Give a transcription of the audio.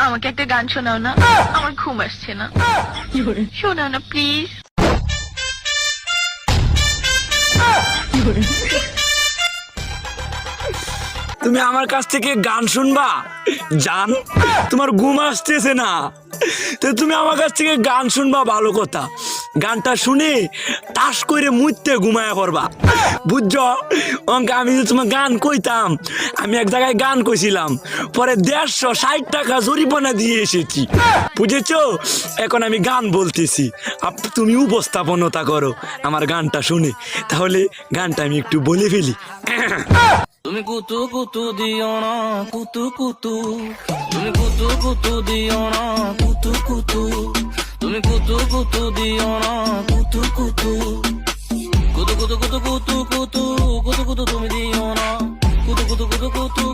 আমাকে একটা গান শোনাও না, আমার ঘুম আসছে না। শোনাও না প্লিজ। তুমি আমার কাছ থেকে গান শুনবা জান? তোমার ঘুম আসতেছে না তো তুমি আমার কাছ থেকে গান শুনবা, ভালো কথা। গানটা শুনে টাস করে মুইতে ঘুমায়া পড়বা, বুঝছো? অঙ্কে আমি যে তোমার গান কইতাম, আমি এক জায়গায় গান কইছিলাম, পরে 160 টাকা জরিমানা দিয়ে এসেছি, বুঝেছো? এখন আমি গান বলতেছি, তুমি উপস্থাপনতা করো আমার গানটা শুনে। তাহলে গানটা আমি একটু বলে ফেলি। তুমি কুতু কুতু দিও না কুতু কুতু, তুমি কুতু কুতু দিও না কুতু কুতু, তুমি কুতু কুতু দিও না কুতু কুতু, কুতু কুতু কুতু কুতু কুতু কুতু কুতু তুমি দিও না কুতু কুতু কুতু কুতু